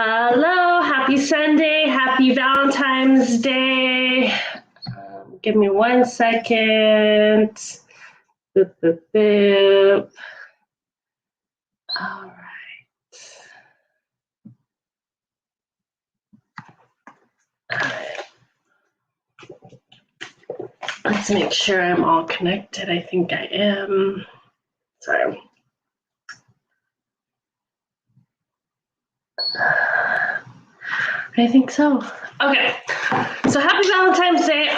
Hello, happy Sunday, happy Valentine's Day. Give me 1 second. Boop, boop, boop. All right. Let's make sure I'm all connected. I think I am. Sorry. I think so. Okay. So happy Valentine's Day.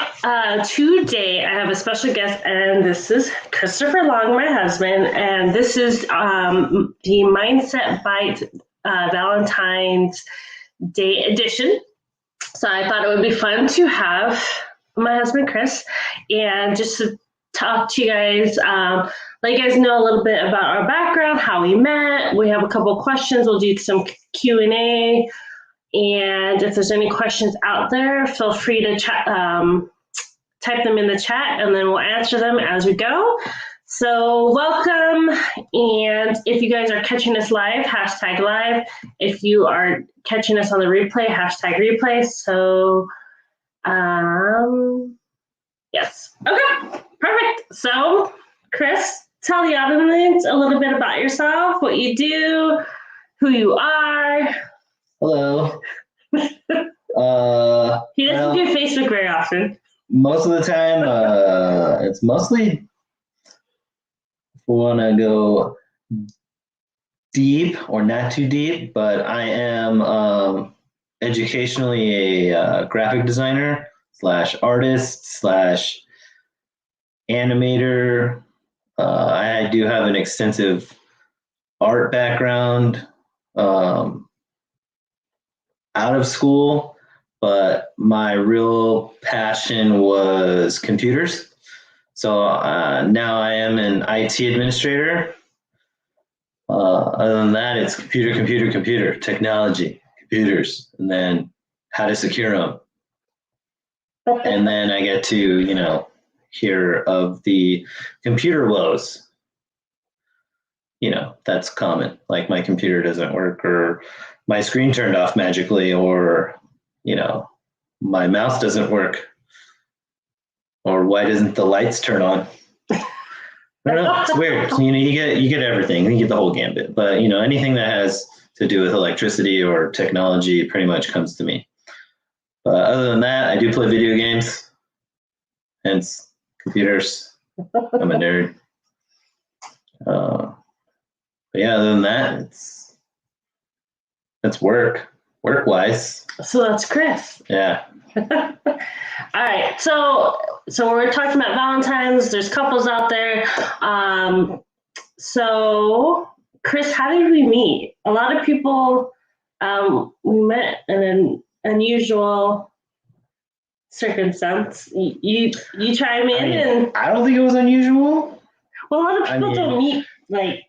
Today I have a special guest, and this is Christopher Long, my husband, and this is the Mindset Bytes Valentine's Day edition. So I thought it would be fun to have my husband, Chris, and just to talk to you guys, let you guys know a little bit about our background, how we met. We have a couple of questions. We'll do some Q&A. And if there's any questions out there, feel free to type them in the chat, and then we'll answer them as we go. So welcome, and if you guys are catching us live, hashtag live. If you are catching us on the replay, hashtag replay. So, yes. Okay, perfect. So, Chris, tell the audience a little bit about yourself, what you do, who you are. Hello. He doesn't do Facebook very often. Most of the time, it's mostly if we want to go deep or not too deep, but I am educationally a graphic designer / artist / animator. I do have an extensive art background. Out of school, but my real passion was computers. So now I am an IT administrator. Other than that, it's computer, technology, computers, and then how to secure them. And then I get to, hear of the computer woes. That's common. Like my computer doesn't work, or my screen turned off magically, or, my mouse doesn't work, or why doesn't the lights turn on? I don't know. It's weird. You get everything. You get the whole gambit. But, anything that has to do with electricity or technology pretty much comes to me. But other than that, I do play video games, hence computers. I'm a nerd. But yeah, other than that, that's work-wise. So that's Chris. Yeah. All right. So we're talking about Valentine's. There's couples out there. So Chris, how did we meet? A lot of people, we met in an unusual circumstance. You chime in, and I don't think it was unusual. Well, a lot of people don't meet like.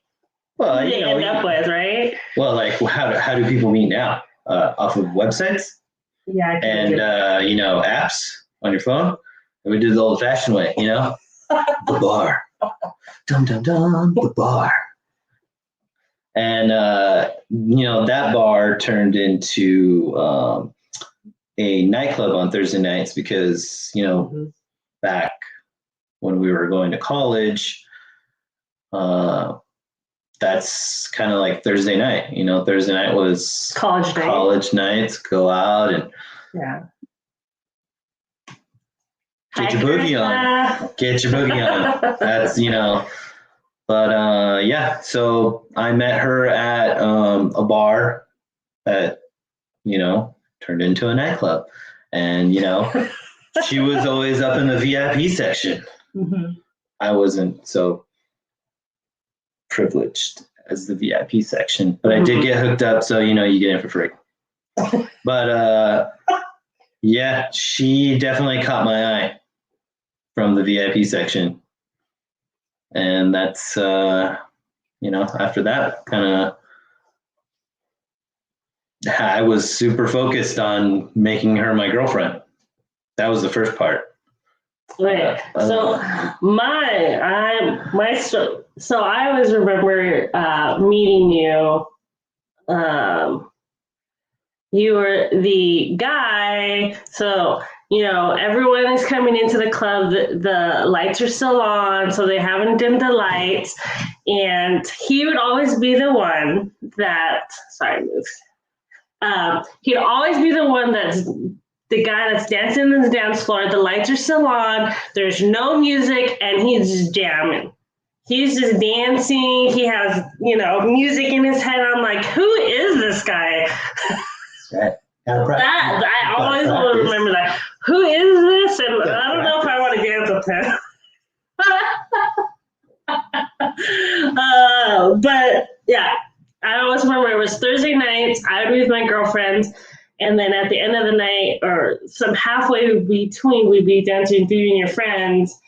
Well, who they end up with, right? Well, like how do people meet now? Off of websites? Yeah. And apps on your phone? And we do the old-fashioned way, the bar. Dum dum dum, the bar. And that bar turned into a nightclub on Thursday nights because back when we were going to college, that's kind of like Thursday night. Thursday night was college nights, go out and get your boogie on. That's, but yeah, so I met her at a bar that, turned into a nightclub. And, she was always up in the VIP section. Mm-hmm. I wasn't so privileged as the VIP section, but I did get hooked up, so you get in for free. But yeah, she definitely caught my eye from the VIP section, and that's after that kind of I was super focused on making her my girlfriend. That was the first part. Right. So so I always remember meeting you you were the guy. So, everyone is coming into the club. The lights are still on, so they haven't dimmed the lights. And he would always be the one that, sorry, he'd always be the one that's the guy that's dancing on the dance floor. The lights are still on. There's no music, and he's just jamming. He's just dancing. He has, music in his head. I'm like, who is this guy? Right. I always will remember that. Who is this? And I don't know if I want to dance with him. But yeah, I always remember it was Thursday nights. I would be with my girlfriends. And then at the end of the night, or some halfway between, we'd be dancing with you and your friends.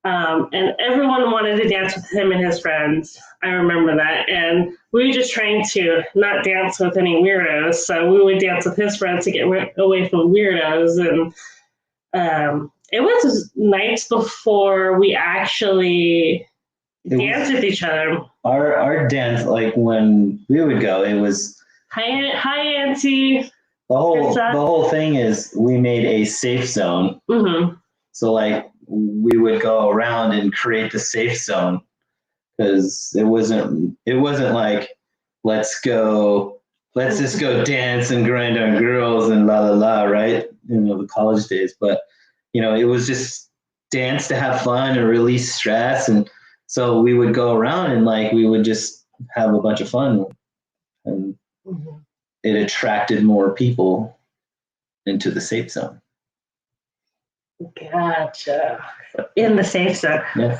And everyone wanted to dance with him and his friends. I remember that. And we were just trying to not dance with any weirdos. So we would dance with his friends to get away from weirdos. And it was nights before we actually danced with each other. Our dance, like when we would go, it was hi Auntie. The whole thing is we made a safe zone. Mm-hmm. So like we would go around and create the safe zone, because it wasn't like let's just go dance and grind on girls and la la la, right? The college days. But it was just dance to have fun and release stress. And so we would go around and like we would just have a bunch of fun, and mm-hmm. It attracted more people into the safe zone. Gotcha. In the safe zone. Yeah.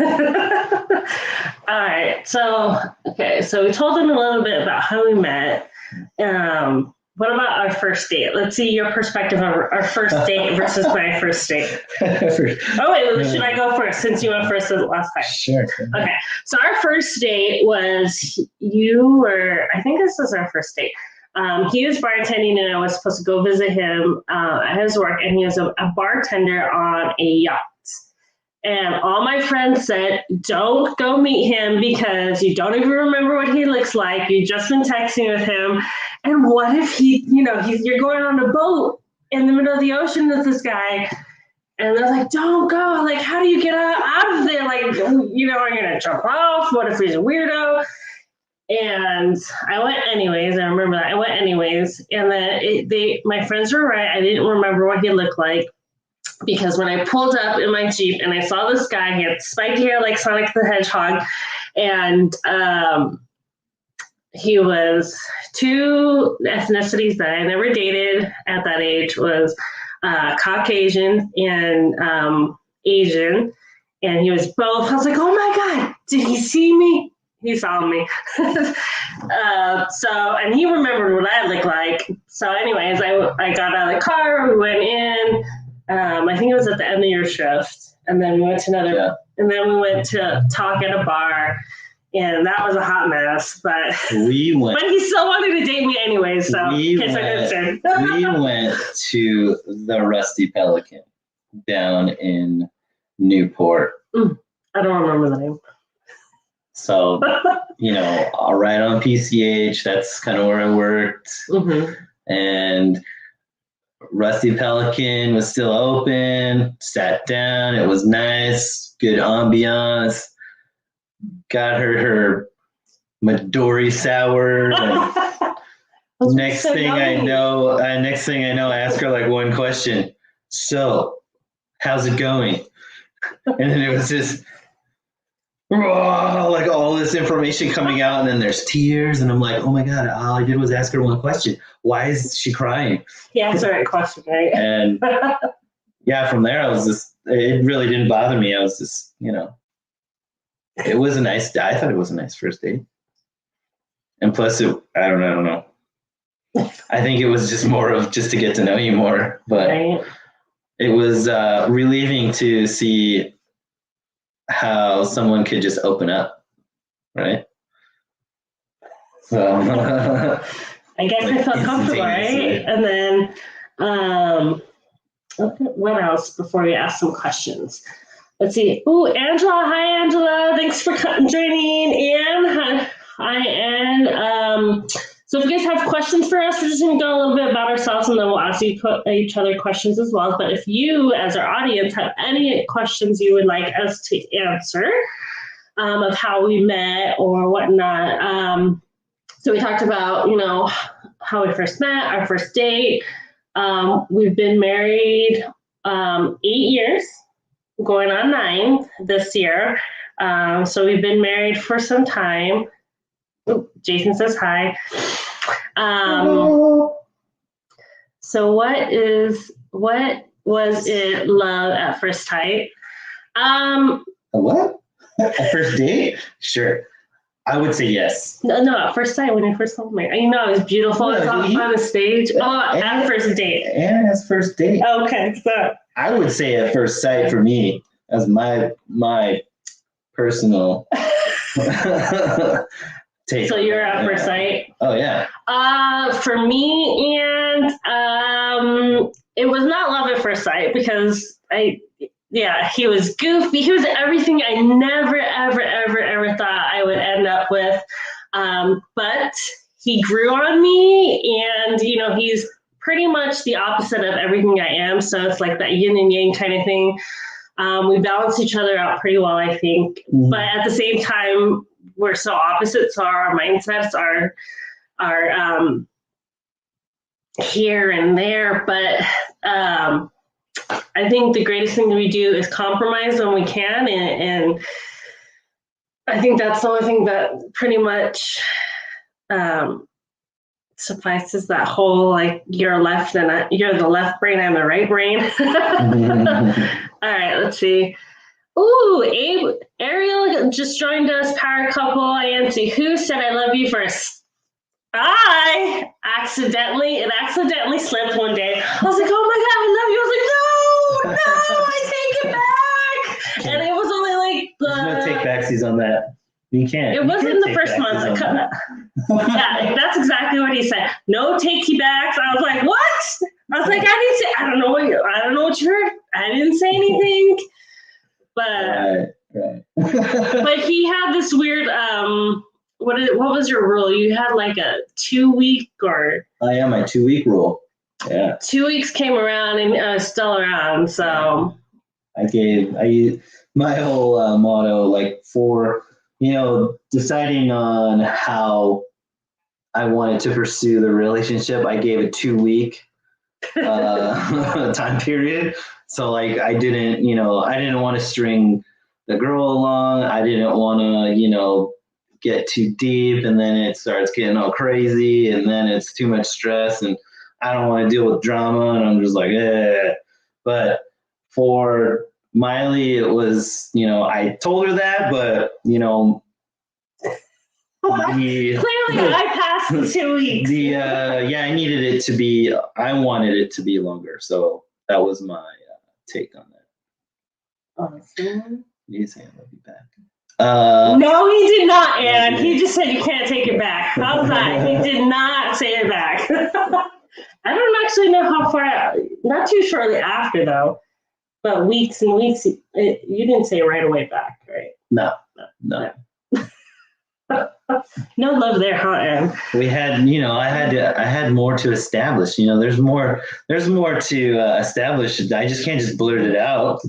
All right. So we told them a little bit about how we met. What about our first date? Let's see your perspective of our first date versus my first date. Oh, wait, should I go first since you went first the last time? Sure. Okay. So our first date was I think this was our first date. He was bartending and I was supposed to go visit him at his work, and he was a bartender on a yacht. And all my friends said, don't go meet him because you don't even remember what he looks like. You've just been texting with him. And what if you're going on a boat in the middle of the ocean with this guy? And they're like, don't go. Like, how do you get out of there? Like, are you going to jump off? What if he's a weirdo? And I went anyways. I remember that. I went anyways. And then my friends were right. I didn't remember what he looked like, because when I pulled up in my Jeep and I saw this guy, he had spiked hair like Sonic the Hedgehog. And he was two ethnicities that I never dated at that age, was Caucasian and Asian. And he was both. I was like, oh my God, did he see me? He saw me. And he remembered what I looked like. So anyways, I got out of the car, we went in. I think it was at the end of your shift. And then we went to and then we went to talk at a bar. And that was a hot mess. But but he still wanted to date me anyway. So we went to the Rusty Pelican down in Newport. I don't remember the name. So, right on PCH, that's kind of where I worked. Mm-hmm. And Rusty Pelican was still open, sat down. It was nice, good ambiance. Got her Midori sour. Next thing I know, I asked her like one question. So, how's it going? And then it was just like all this information coming out, and then there's tears, and I'm like, oh my God, all I did was ask her one question. Why is she crying? Yeah, that's the right question, right? And from there it really didn't bother me. I was just, it was I thought it was a nice first date. And plus I don't know. I think it was just more of just to get to know you more, but right. It was relieving to see how someone could just open up, right? So I guess I felt comfortable, right? And then what else before we ask some questions? Let's see. Oh, Angela. Hi, Angela. Thanks for joining in. Hi, Anne. So So if you guys have questions for us, we're just going to go a little bit about ourselves and then we'll ask each other questions as well. But if you, as our audience, have any questions you would like us to answer of how we met or whatnot. So we talked about, how we first met, our first date. We've been married 8 years, going on 9 this year. So we've been married for some time. Ooh, Jason says hi. So what was it love at first sight? A what? At first date? Sure. I would say yes. No, at first sight when you first told me. I was beautiful. I saw on the stage. At first date. And as first date. Okay, so I would say at first sight for me, as my personal take. So you're at first sight? Oh yeah. For me, and it was not love at first sight because he was goofy. He was everything I never, ever, ever, ever thought I would end up with. But he grew on me, and he's pretty much the opposite of everything I am. So it's like that yin and yang kind of thing. We balance each other out pretty well, I think. Mm-hmm. But at the same time, we're so opposite, so our mindsets are here and there. But I think the greatest thing that we do is compromise when we can, and I think that's the only thing that pretty much suffices that whole, like, you're left and you're the left brain, I'm the right brain. All right, let's see. Ooh, Ariel just joined us, power couple. Auntie, who said I love you first? I accidentally slipped one day. I was like, oh my God, I love you. I was like, no, I take it back. And it was only like there's no take backsies on that. You can't. It wasn't the first month. Yeah, that's exactly what he said. No takey backs. I was like, what? I was like, I don't know what you heard. I didn't say anything. But right. But he had this weird what was your rule? You had like a 2-week or my 2-week rule. Yeah. 2 weeks came around and still around. So I used my whole motto, like, for deciding on how I wanted to pursue the relationship. I gave a 2-week time period. So like I didn't want to string the girl along. I didn't want to, get too deep and then it starts getting all crazy and then it's too much stress and I don't want to deal with drama and I'm just like, eh. But for Miley, it was, I told her that, but clearly I passed the 2 weeks. I wanted it to be longer. So that was my take on that. Awesome. You say I love you back. No, he did not, Ann. He just said you can't take it back. How's that? He did not say it back. I don't actually know how far, not too shortly after, though, but weeks and weeks. You didn't say right away back, right? No. No love there, huh, Ann? We had, I had more to establish. There's more to establish. I just can't just blurt it out.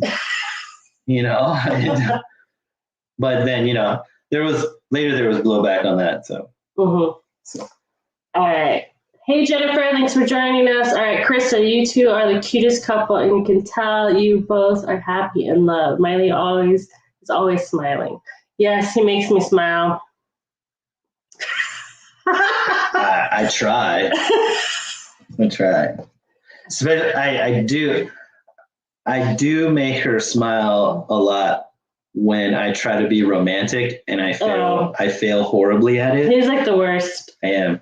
But then, there was blowback on that. So. Mm-hmm. So. All right. Hey, Jennifer, thanks for joining us. All right, Krista, you two are the cutest couple, and you can tell you both are happy in love. Miley is always smiling. Yes, he makes me smile. I try. So I do make her smile a lot when I try to be romantic, and I fail. I fail horribly at it. He's like the worst. I am.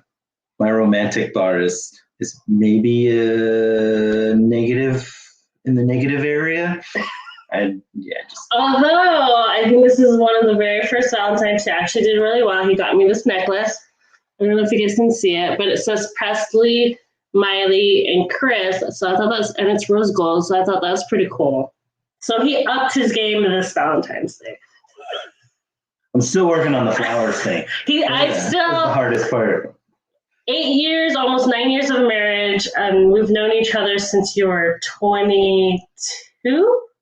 My romantic bar is maybe negative, in the negative area. Although I think this is one of the very first Valentines he actually did really well. He got me this necklace. I don't know if you guys can see it, but it says Presley, Miley, and Chris. So I thought and it's rose gold. So I thought that was pretty cool. So he upped his game this Valentine's Day. I'm still working on the flowers thing. That's the hardest part. 8 years, almost 9 years of marriage. We've known each other since you were 22?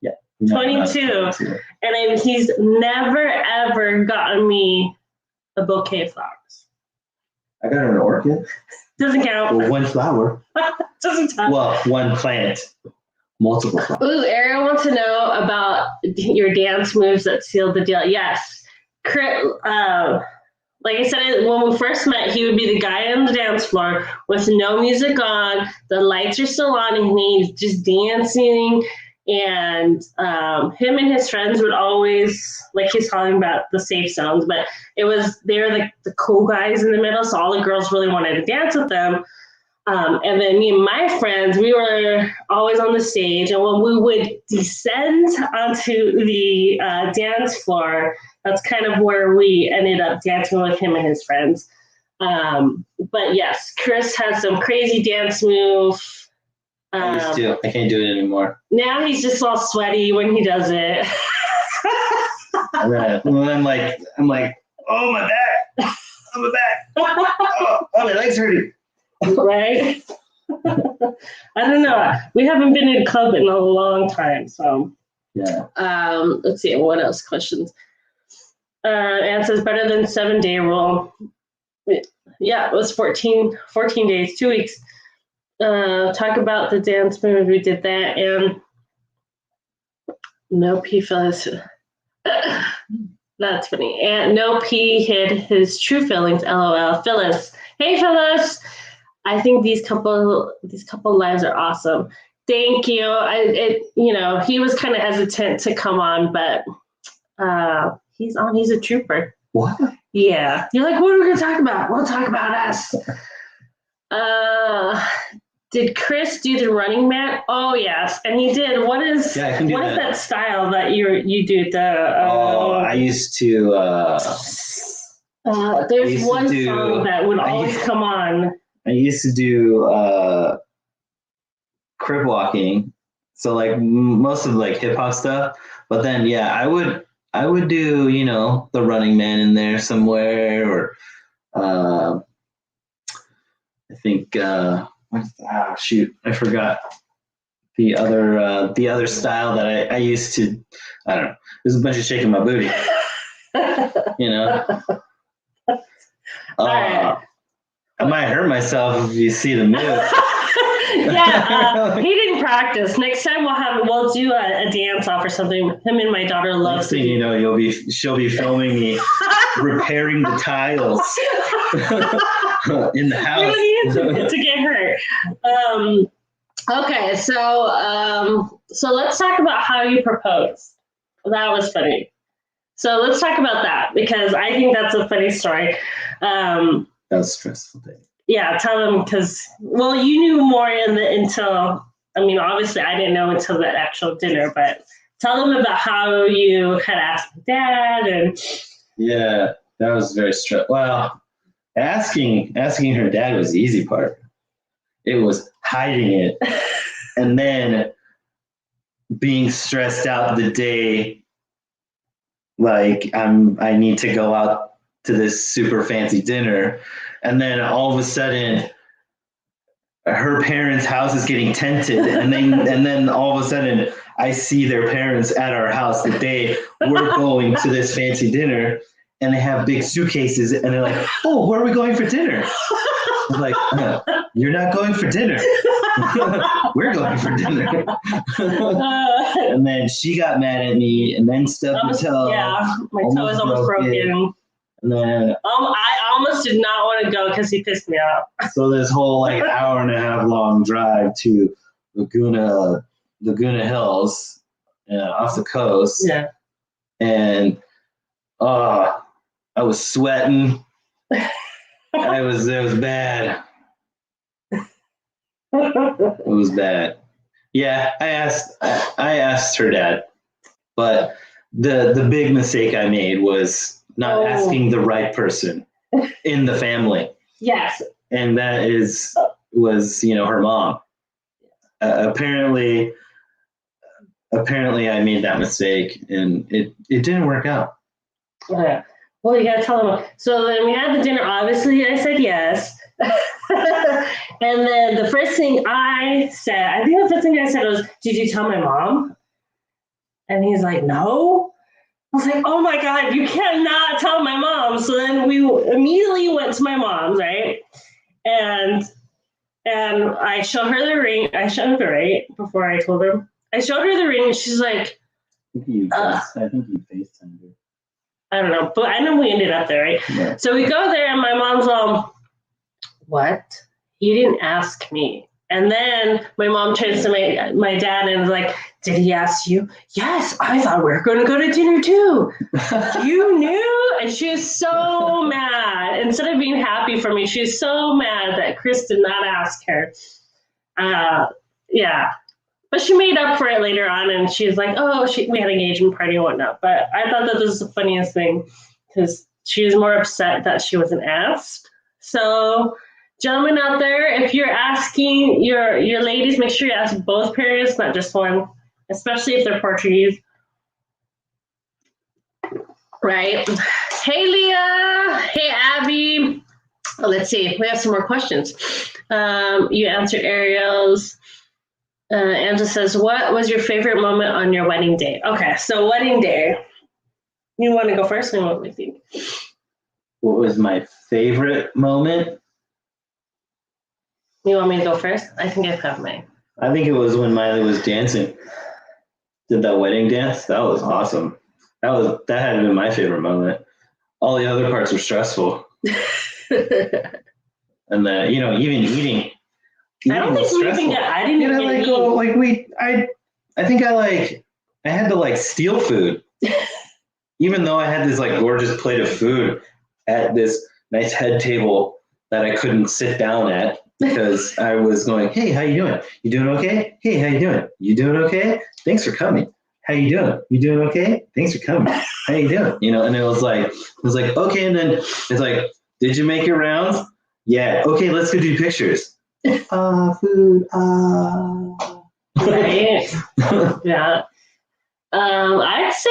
Yeah. 22. And he's never, ever gotten me a bouquet of flowers. I got her an orchid. Doesn't count. Well, one flower. Doesn't count. Well, one plant. Multiple flowers. Ooh, Ariel wants to know about your dance moves that sealed the deal. Yes. Like I said, when we first met, he would be the guy on the dance floor with no music on. The lights are still on, and he's just dancing. And him and his friends would always, like he's talking about the safe zones, but they were the cool guys in the middle, so all the girls really wanted to dance with them. And then me and my friends, we were always on the stage, and when we would descend onto the dance floor, that's kind of where we ended up dancing with him and his friends. But yes, Chris has some crazy dance moves. I used to. I can't do it anymore. Now he's just all sweaty when he does it. Well, I'm like, oh, my back. Oh, my back. Oh, my leg's hurting. Right? I don't know. We haven't been in a club in a long time, so. Yeah. Let's see, what else questions? Anne says, better than 7-day rule. Yeah, it was 14 days, 2 weeks. Talk about the dance move. We did that, and no P Phyllis. That's funny. And no P hid his true feelings. LOL. Phyllis. Hey, Phyllis. I think these couple lives are awesome. Thank you. He was kind of hesitant to come on, but he's on. He's a trooper. What? Yeah. You're like, what are we gonna talk about? We'll talk about us. Did Chris do the Running Man? Oh yes, and he did. What is that style that you do? I used to. There's one song that would always come on. I used to do crip walking, so like most of like hip hop stuff. But then I would do the Running Man in there somewhere, or I think I forgot the other style that I used to. I don't know. There's a bunch of shaking my booty. I might hurt myself if you see the move. He didn't practice. Next time we'll do a dance off or something. Him and my daughter love. Next thing you know, she'll be filming me repairing the tiles in the house. You don't need to get hurt. Okay, so let's talk about how you proposed. That was funny. So let's talk about that, because I think that's a funny story. That was a stressful day. Yeah, tell them, because, well, you knew more until, obviously I didn't know until the actual dinner, but tell them about how you had asked Dad and. Yeah, that was very stressful. Well, asking her dad was the easy part. It was hiding it and then being stressed out the day. Like I need to go out to this super fancy dinner, and then all of a sudden her parents' house is getting tented, and then all of a sudden I see their parents at our house the day we're going to this fancy dinner, and they have big suitcases, and they're like, "Oh, where are we going for dinner?" I'm like, "You're not going for dinner. We're going for dinner." And then she got mad at me, and then stubbed her toe. Yeah, my toe is almost broken. And then I almost did not want to go because he pissed me off. So this whole hour and a half long drive to Laguna Hills, off the coast. Yeah. And I was sweating. It was bad. It was bad. Yeah, I asked her dad, but the big mistake I made was not asking the right person in the family. Yes. And that was her mom. Apparently I made that mistake, and it didn't work out. Yeah. Well, you gotta tell them. So then we had the dinner. Obviously, I said yes. And then the first thing I said, I think the first thing I said was, "Did you tell my mom?" And he's like, "No." I was like, "Oh my God, you cannot tell my mom." So then we immediately went to my mom's, right? And I showed her the ring. I showed her, right? Before I told her. I showed her the ring, and she's like, I think you FaceTimed her. I don't know, but I know we ended up there, right? Yeah. So we go there, and my mom's all, "What? You didn't ask me." And then my mom turns to my dad and is like, "Did he ask you?" "Yes, I thought we were going to go to dinner too." "You knew?" And she was so mad. Instead of being happy for me, she was so mad that Chris did not ask her. Yeah. But she made up for it later on, and she's like, "Oh, we had an engagement party and whatnot." But I thought that this was the funniest thing because she was more upset that she wasn't asked. So, gentlemen out there, if you're asking your ladies, make sure you ask both parents, not just one, especially if they're Portuguese. Right? Hey, Leah. Hey, Abby. Let's see. We have some more questions. You answered Ariel's. Angela says, "What was your favorite moment on your wedding day?" Okay, so wedding day. You want to go first? What do you think? What was my favorite moment? You want me to go first? I think I have mine. I think it was when Miley was dancing. Did that wedding dance? That was awesome. That had been my favorite moment. All the other parts were stressful. And then, even eating. I don't think we even get. I didn't even get I had to steal food, even though I had this gorgeous plate of food at this nice head table that I couldn't sit down at because I was going, "Hey, how you doing? You doing okay? Hey, how you doing? You doing okay? Thanks for coming. How you doing? You doing okay? Thanks for coming. How you doing?" And it was like, okay, and then it's like, "Did you make your rounds? Yeah. Okay, let's go do pictures." Food. Right. Yeah. I'd say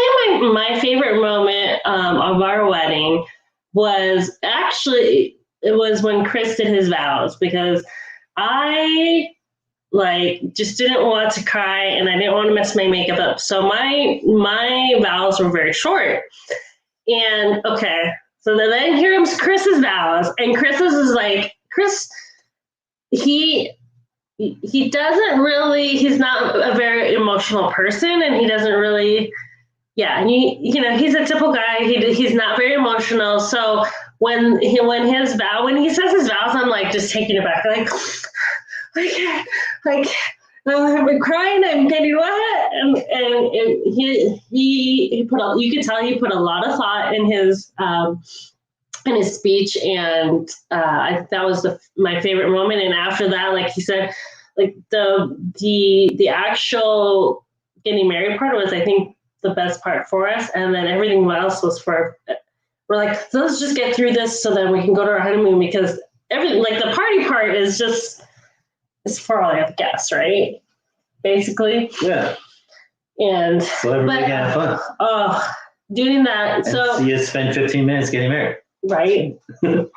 my favorite moment of our wedding was actually it was when Chris did his vows because I just didn't want to cry and I didn't want to mess my makeup up. So my vows were very short. And okay, so then here comes Chris's vows, and Chris's is like Chris. He doesn't really, he's not a very emotional person, and he doesn't really, and he's a typical guy. He's not very emotional. So when he says his vows, I'm like just taking it back, I've been crying, I'm getting wet, and he put you could tell he put a lot of thought in his speech, and that was my favorite moment. And after that, like he said, like the actual getting married part was, I think, the best part for us, and then everything else was we're like, so let's just get through this so that we can go to our honeymoon, because everything, like the party part is just it's for all the guests, right? Basically. Yeah. And so everybody can have fun. Oh, doing that. And so you spend 15 minutes getting married. Right. So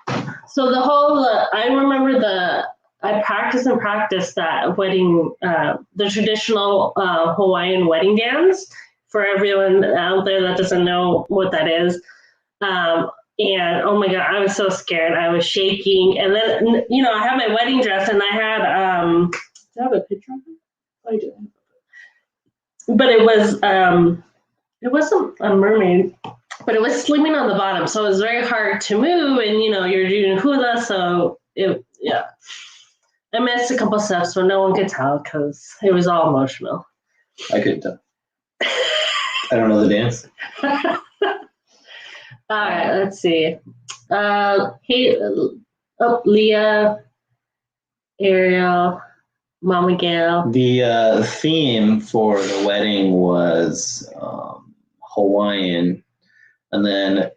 the whole, I remember I practiced that wedding, the traditional Hawaiian wedding dance, for everyone out there that doesn't know what that is. And oh my God, I was so scared. I was shaking. And then, I had my wedding dress, and I had, do I have a picture of it? I do. But it wasn't a mermaid, but it was slimming on the bottom. So it was very hard to move, and, you're doing hula. So I missed a couple steps, but no one could tell because it was all emotional. I couldn't tell. I don't know the dance. All right, let's see. Hey, Leah, Ariel, Mama Gail. The theme for the wedding was Hawaiian, and then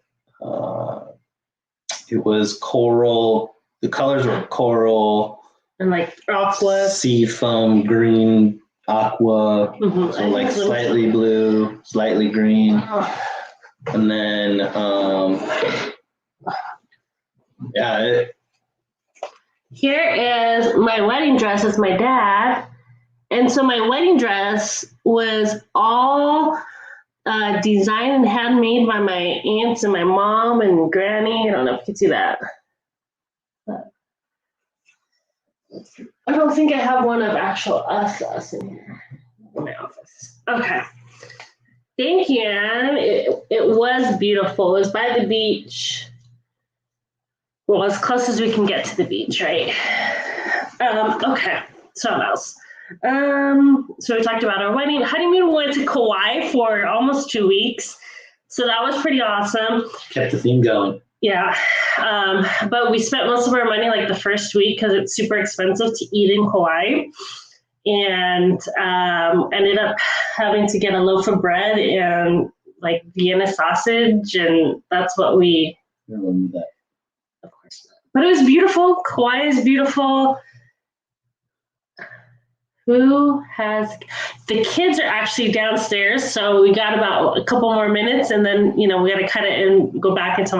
it was coral. The colors were coral and aqua, sea foam, green, aqua, so slightly blue, slightly green. Oh. And then, here is my wedding dress as my dad. And so my wedding dress was all designed and handmade by my aunts and my mom and granny. I don't know if you can see that. I don't think I have one of actual us in here in my office. Okay. Thank you, Anne. It was beautiful. It was by the beach. Well, as close as we can get to the beach, right? Okay. So what else? So we talked about our wedding. Honeymoon, we went to Kauai for almost 2 weeks. So that was pretty awesome. Kept the theme going. Yeah. But we spent most of our money like the first week because it's super expensive to eat in Kauai. And ended up having to get a loaf of bread and like Vienna sausage. And that's what we. I remember that. Of course not. But it was beautiful. Kauai is beautiful. Who has the kids are actually downstairs, so we got about a couple more minutes, and then we got to cut it and go back into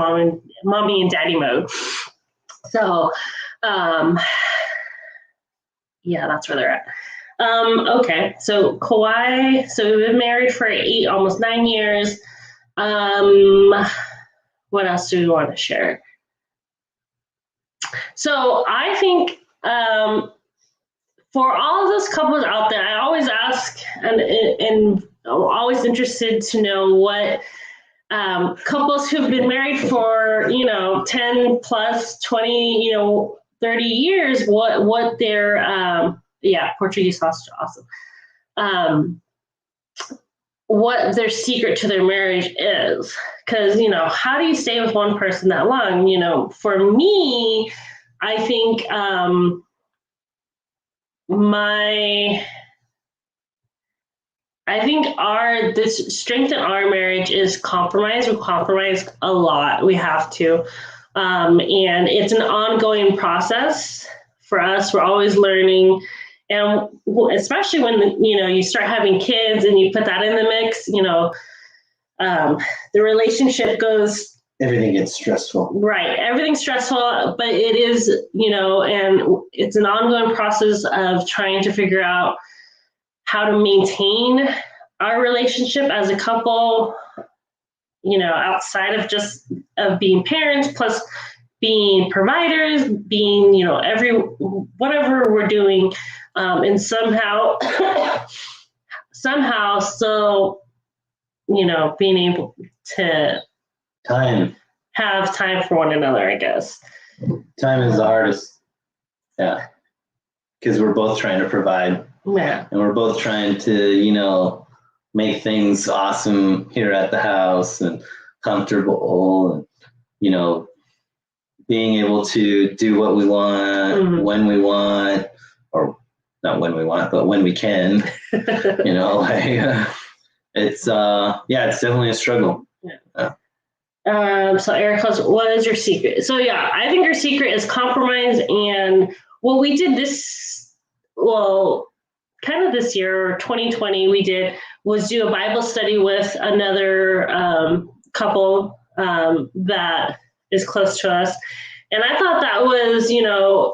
mommy and daddy mode. So, yeah, that's where they're at. Okay, so Kauai. So we've been married for almost 9 years. What else do we want to share? So I think. For all of those couples out there, I always ask, and I'm always interested to know what couples who've been married for 10 plus 20 30 years, what their Portuguese sausage, awesome. What their secret to their marriage is, because how do you stay with one person that long? For me, I think. This strength in our marriage is compromise. We compromise a lot. We have to. And it's an ongoing process for us. We're always learning. And especially when, you start having kids and you put that in the mix, the relationship goes. Everything gets stressful. Right. Everything's stressful, but it is, and it's an ongoing process of trying to figure out how to maintain our relationship as a couple, outside of just of being parents, plus being providers, being, whatever we're doing, and somehow still, being able to have time for one another, I guess. Time is the hardest. Yeah. Because we're both trying to provide. Yeah. And we're both trying to, make things awesome here at the house and comfortable and, being able to do what we want, when we want, or not when we want, but when we can, it's definitely a struggle. Yeah. So Eric, what is your secret? So yeah, I think your secret is compromise. And what we did kind of this year, 2020, was do a Bible study with another couple that is close to us. And I thought that was,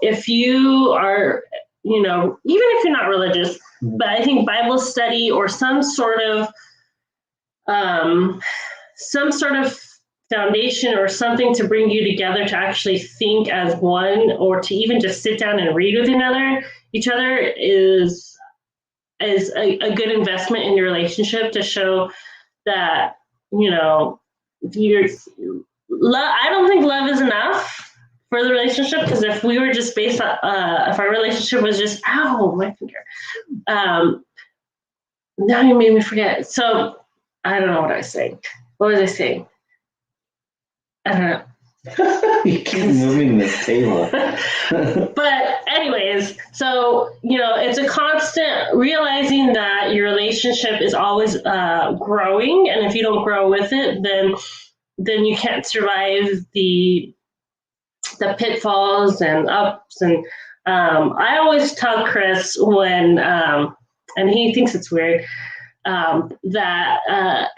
if you are, even if you're not religious, but I think Bible study or some sort of foundation or something to bring you together to actually think as one, or to even just sit down and read with each other is a good investment in your relationship, to show that I don't think love is enough for the relationship, because if we were just based on if our relationship was just my finger, now you made me forget. So I don't know what I was saying. What was I saying? I don't know. You keep moving this table. But anyways, so, it's a constant realizing that your relationship is always growing. And if you don't grow with it, then you can't survive the pitfalls and ups. And I always tell Chris when, and he thinks it's weird, that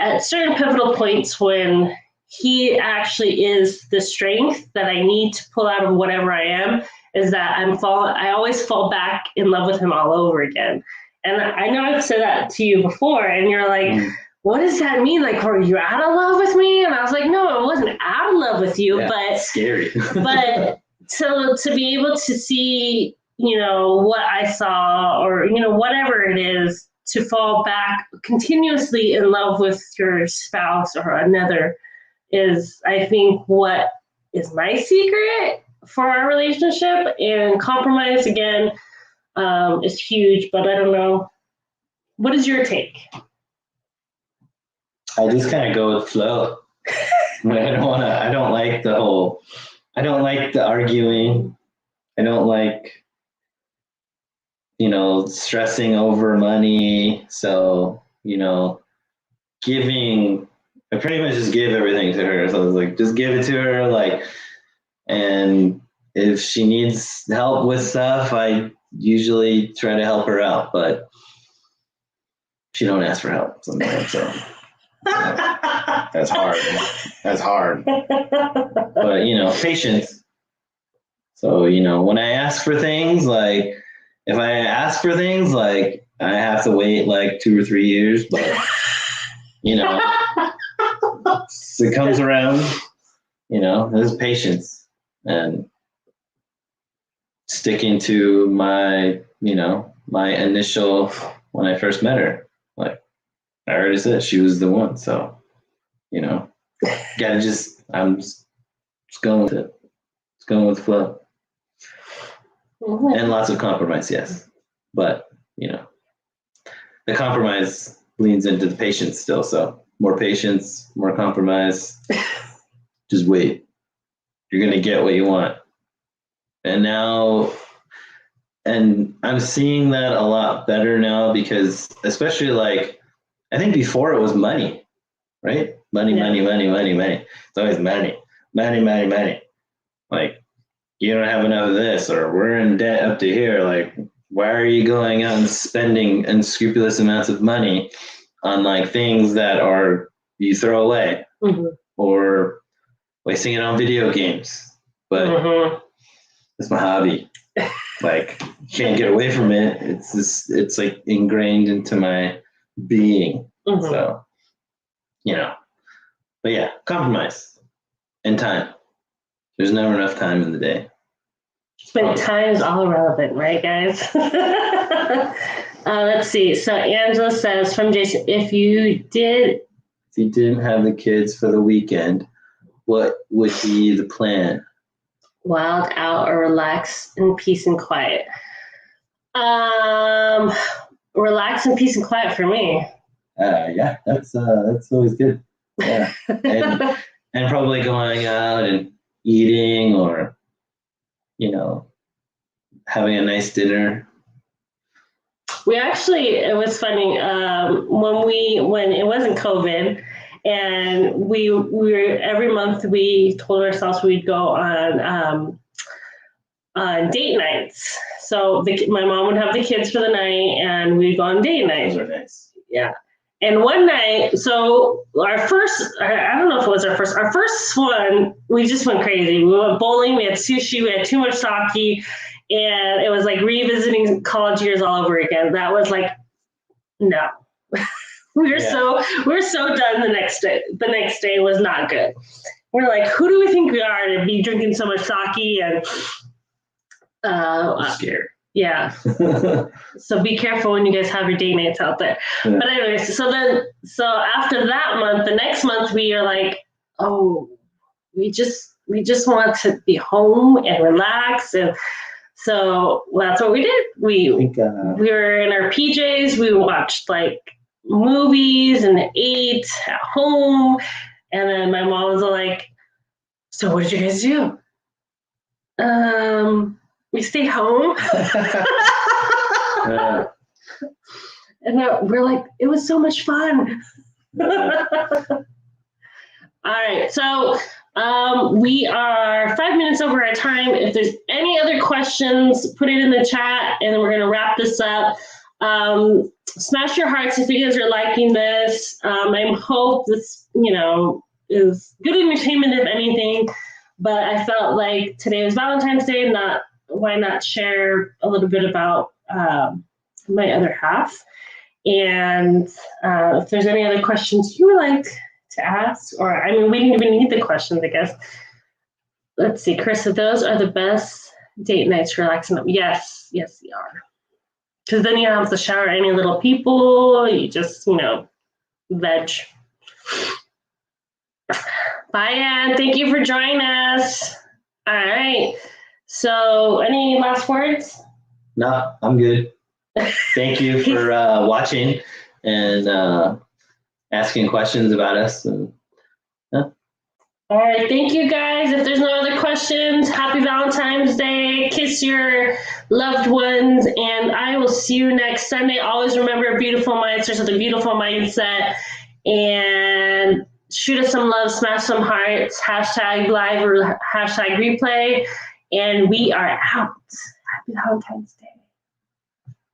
at certain pivotal points when he actually is the strength that I need to pull out of whatever I am, is that I always fall back in love with him all over again. And I know I've said that to you before, and you're like, what does that mean? Like, were you out of love with me? And I was like, no, I wasn't out of love with you, but scary. But so to be able to see, what I saw, or, whatever it is, to fall back continuously in love with your spouse or another is, I think, what is my secret for our relationship. And compromise, again, is huge, but I don't know. What is your take? I just kind of go with flow. I don't like the arguing. I don't like, stressing over money. So, I pretty much just give everything to her. So I was like, just give it to her. Like, and if she needs help with stuff, I usually try to help her out, but she don't ask for help sometimes. So that's hard. That's hard. But, patience. So, when I ask for things, like, if I ask for things, like, I have to wait like 2 or 3 years, but, it comes around, there's patience and sticking to my, my initial, when I first met her, like I already said, she was the one. So, I'm just going with it. Just going with the flow. And lots of compromise, yes. But, the compromise leans into the patience still. So more patience, more compromise. Just wait. You're going to get what you want. And I'm seeing that a lot better now, because especially like, I think before it was money, right? Money. It's always money. Like, you don't have enough of this, or we're in debt up to here. Like, why are you going out and spending unscrupulous amounts of money on like things that you throw away, or wasting it on video games? But it's my hobby. Like, can't get away from it. It's like ingrained into my being. So, but yeah, compromise and time. There's never enough time in the day. But time is all irrelevant, right, guys? Let's see. So Angela says from Jason, if you didn't have the kids for the weekend, what would be the plan? Wild out or relax in peace and quiet? Relax in peace and quiet for me. Yeah, that's always good. Yeah, and probably going out and eating, or having a nice dinner. It was funny when it wasn't COVID, and we were every month we told ourselves we'd go on date nights. So my mom would have the kids for the night, and we'd go on date nights. Those are nice. Yeah. And one night, so our first, I don't know if it was our first one, we just went crazy. We went bowling, we had sushi, we had too much sake, and it was like revisiting college years all over again. That was like, no. we were so done the next day. The next day was not good. We're like, who do we think we are to be drinking so much sake? And I'm scared. Yeah. So be careful when you guys have your date nights out there. Yeah. But anyways, so after that month, the next month we are like, oh, we just want to be home and relax. And so that's what we did. We were in our PJs. We watched like movies and ate at home. And then my mom was like, so what did you guys do? We stayed home. And we're like, it was so much fun. All right, so we are 5 minutes over our time. If there's any other questions, put it in the chat, and we're gonna wrap this up. Smash your hearts if you guys are liking this. I hope this, is good entertainment, if anything. But I felt like today was Valentine's Day, not why not share a little bit about my other half? And if there's any other questions you would like to ask, or I mean, we didn't even need the questions, I guess. Let's see, Carissa, those are the best date nights, relaxing. Yes, yes, they are. Because then you don't have to shower any little people. You just, veg. Bye, Ann. Thank you for joining us. All right. So, any last words? No, I'm good. Thank you for watching and asking questions about us. And all right, thank you guys. If there's no other questions, happy Valentine's Day. Kiss your loved ones, and I will see you next Sunday. Always remember, beautiful minds starts with a beautiful mindset. And shoot us some love, smash some hearts, hashtag live or hashtag replay. And we are out. Happy Valentine's Day.